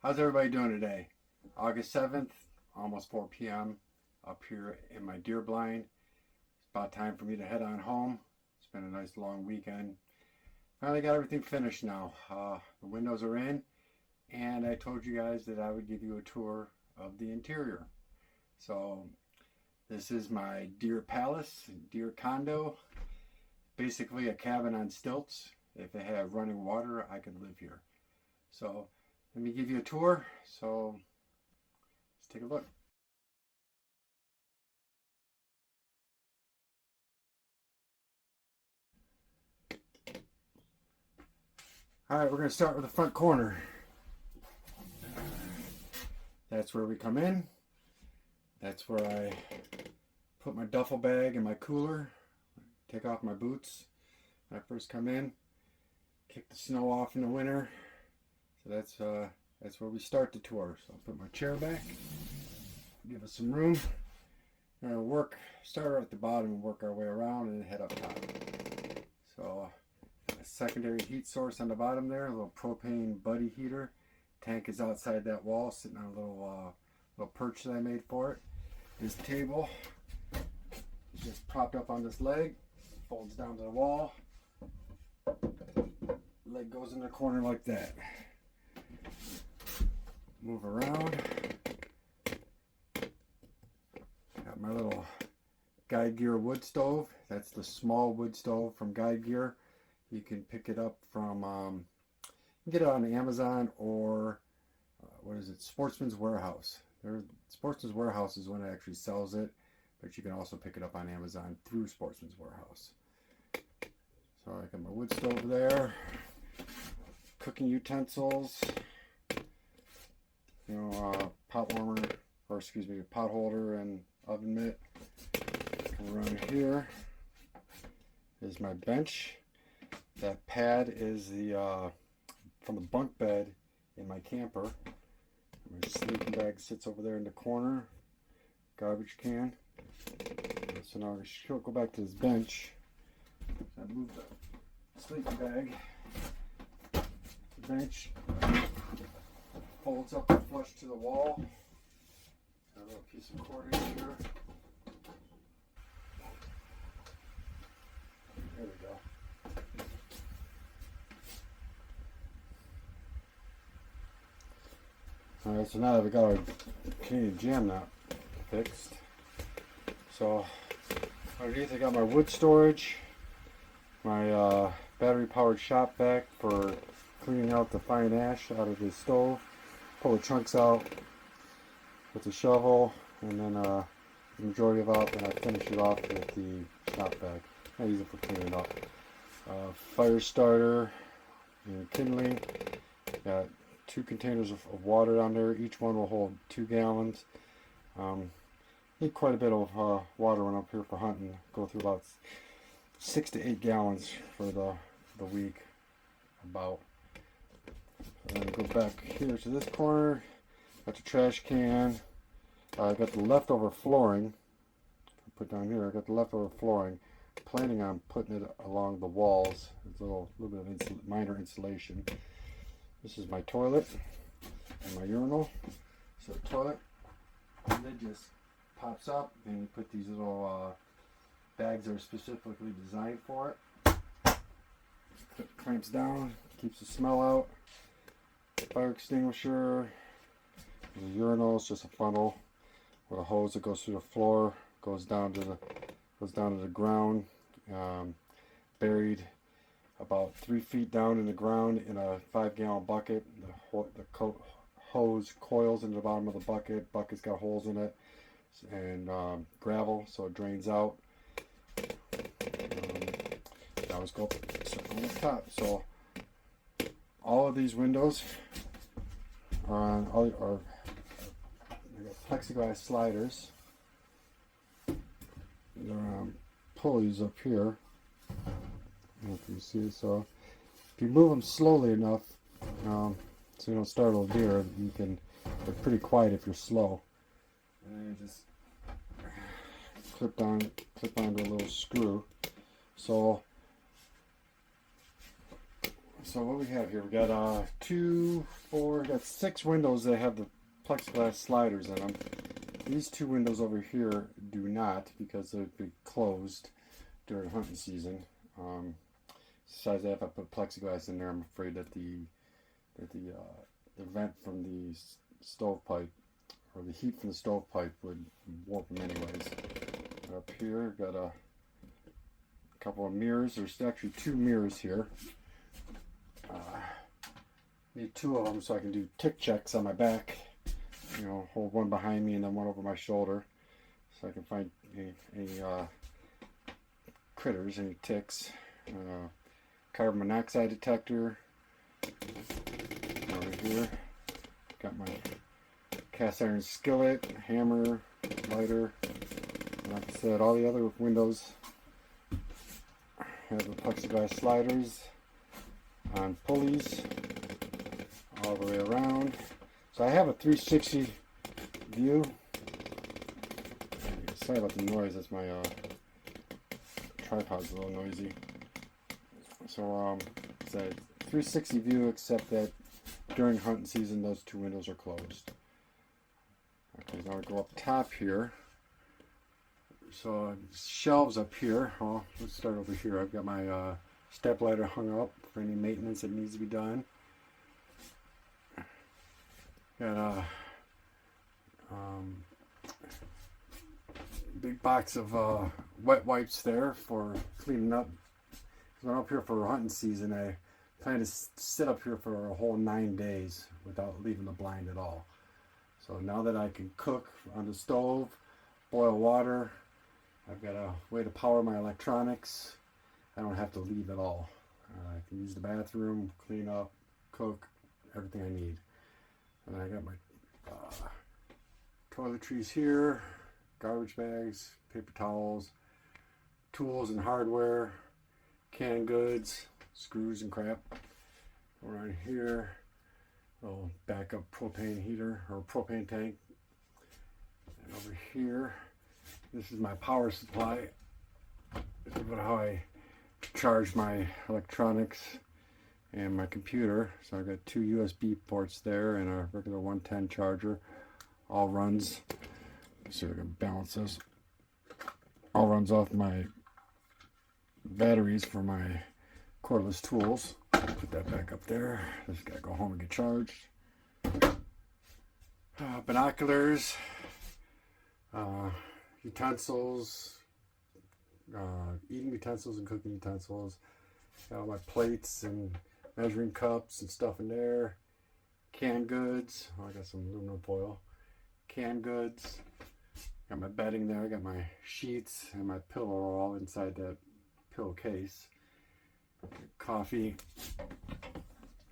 How's everybody doing today? August 7th, almost 4 p.m. up here in my deer blind. It's about time for me to head on home. It's been a nice long weekend. Finally got everything finished now. The windows are in, and I told you guys that I would give you a tour of the interior. So this is my deer palace, deer condo, basically a cabin on stilts. If they have running water, I could live here. So let me give you a tour. So let's take a look. All right, we're going to start with the front corner. That's where we come in. That's where I put my duffel bag and my cooler. Take off my boots when I first come in. Kick the snow off in the winter. So that's where we start the tour. So I'll put my chair back. Give us some room. We're going to start at the bottom and work our way around and then head up top. So a secondary heat source on the bottom there, a little propane buddy heater. Tank is outside that wall, sitting on a little perch that I made for it. This table is just propped up on this leg, folds down to the wall. Leg goes in the corner like that. Move around. Got my little Guide Gear wood stove. That's the small wood stove from Guide Gear. You can pick it up from, you can get it on Amazon or, what is it, Sportsman's Warehouse. Sportsman's Warehouse is one that actually sells it, but you can also pick it up on Amazon through Sportsman's Warehouse. So I got my wood stove there, cooking utensils, pot warmer, or excuse me, pot holder and oven mitt. Come around here is my bench. That pad is the from the bunk bed in my camper. My sleeping bag sits over there in the corner. Garbage can. So now I'll go back to this bench. I moved the sleeping bag. The bench folds up and flush to the wall. Got a little piece of cordage here. There we go. Alright, so now that we got our Canadian jam knot fixed, so underneath I got my wood storage, my battery powered shop vac for cleaning out the fine ash out of the stove. Pull the chunks out with the shovel, and then the majority of it, and I finish it off with the shop vac. I use it for cleaning up. Fire starter and kindling. Got 2 containers of water down there. Each one will hold 2 gallons. Need quite a bit of water when I'm up here for hunting. Go through about 6 to 8 gallons for the week, about. And then go back here to this corner. Got the trash can. I got the leftover flooring. Put down here. I got the leftover flooring. Planning on putting it along the walls. There's a little bit of minor insulation. This is my toilet and my urinal. So the toilet lid just pops up, and you put these little bags that are specifically designed for it. Clamps down, keeps the smell out. Fire extinguisher. The urinal is just a funnel with a hose that goes through the floor, goes down to the ground, buried about 3 feet down in the ground in a 5-gallon bucket. The hose coils into the bottom of the bucket. Bucket's got holes in it, and gravel, so it drains out. Now let's go on the top. So all of these windows are plexiglass sliders. There are pulleys up here. I don't know if you see it. So if you move them slowly enough, so you don't startle a deer, they're pretty quiet if you're slow. And then you just clip onto a little screw. So So what we have here, we got two, four, we got 6 windows that have the plexiglass sliders in them. These 2 windows over here do not, because they'd be closed during hunting season. Besides that, if I put plexiglass in there, I'm afraid that the vent from the stovepipe, or the heat from the stovepipe, would warp them anyways. Up here, got a couple of mirrors. There's actually 2 mirrors here. Need 2 of them so I can do tick checks on my back. You know, hold one behind me and then one over my shoulder, so I can find any critters, any ticks. Carbon monoxide detector over here. Got my cast iron skillet, hammer, lighter. Like I said, all the other windows have the plexiglass sliders on pulleys all the way around. So I have a 360 view. Sorry about the noise, that's my tripod's a little noisy. So it's a 360 view, except that during hunting season those 2 windows are closed. Okay, now we go up top here. So shelves up here. Well, let's start over here. I've got my step ladder hung up for any maintenance that needs to be done. Got a big box of wet wipes there for cleaning up. When I'm up here for hunting season, I plan to sit up here for a whole 9 days without leaving the blind at all. So now that I can cook on the stove, boil water, I've got a way to power my electronics. I don't have to leave at all. I can use the bathroom, clean up, cook, everything I need. And I got my toiletries here, garbage bags, paper towels, tools and hardware, canned goods, screws and crap. Around here, little backup propane heater or propane tank. And over here, this is my power supply. This is how I charge my electronics and my computer. So I've got 2 USB ports there and a regular 110 charger. All runs, let's see if I can balance this. All runs off my batteries for my cordless tools. Put that back up there. Just gotta go home and get charged. Binoculars, utensils, eating utensils and cooking utensils. Got all my plates and measuring cups and stuff in there. Canned goods. Oh, I got some aluminum foil. Canned goods. Got my bedding there. I got my sheets and my pillow all inside that pillowcase. Coffee.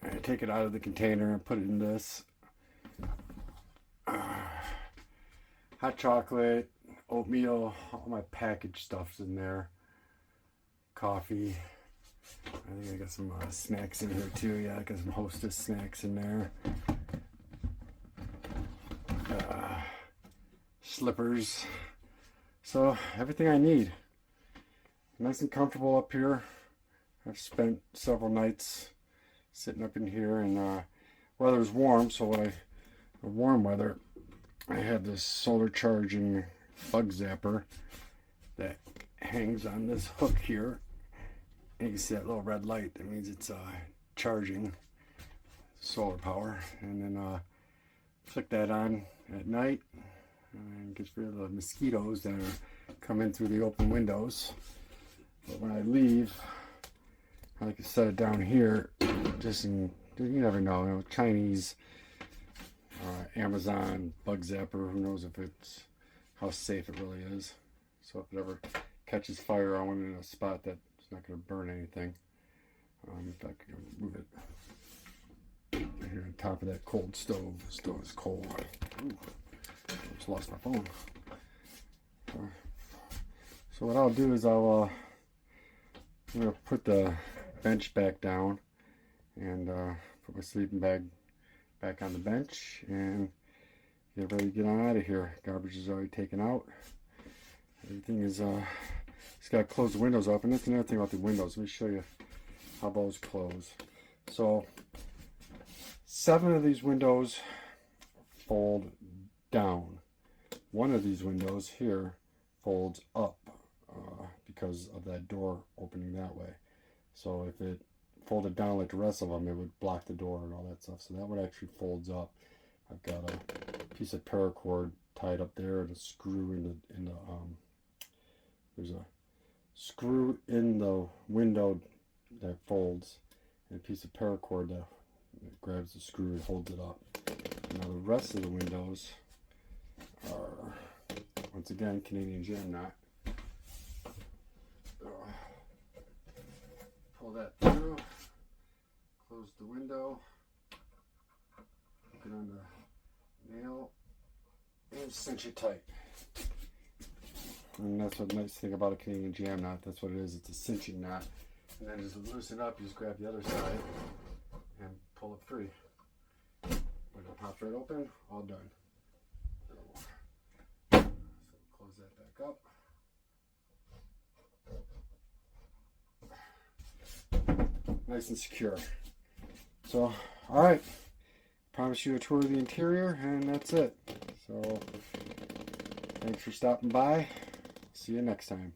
I take it out of the container and put it in this. Hot chocolate, oatmeal, all my packaged stuff's in there. Coffee. I think I got some snacks in here too. Yeah, I got some Hostess snacks in there. Slippers. So everything I need. Nice and comfortable up here. I've spent several nights sitting up in here, and weather's warm, so warm weather, I have this solar charging bug zapper that hangs on this hook here. And you can see that little red light. That means it's charging solar power. And then flick that on at night, and gets rid of the mosquitoes that come in through the open windows. But when I leave, I like to set it down here, just in, you never know, Chinese, Amazon bug zapper, who knows if it's, how safe it really is. So if it ever catches fire, I want it in a spot that's not going to burn anything. In fact, I can move it here on top of that cold stove. The stove is cold. Ooh, I just lost my phone. So what I'll do is I'm going to put the bench back down and put my sleeping bag back on the bench and get ready to get on out of here. Garbage is already taken out. Everything is just got to close the windows up. And that's another thing about the windows. Let me show you how those close. So 7 of these windows fold down. One of these windows here folds up because of that door opening that way. So if it folded down like the rest of them, it would block the door and all that stuff. So that one actually folds up. I've got a piece of paracord tied up there and a screw in the there's a screw in the window that folds, and a piece of paracord that grabs the screw and holds it up. Now the rest of the windows are, once again, Canadian jam knot. Pull that through, close the window, hook it on the nail, and cinch it tight. And that's what the nice thing about a Canadian jam knot. That's what it is. It's a cinching knot. And then just loosen it up, you just grab the other side and pull it free. When it pops right open, all done. So close that back up. Nice and secure. So, alright. Promise you a tour of the interior, and that's it. So, thanks for stopping by. See you next time.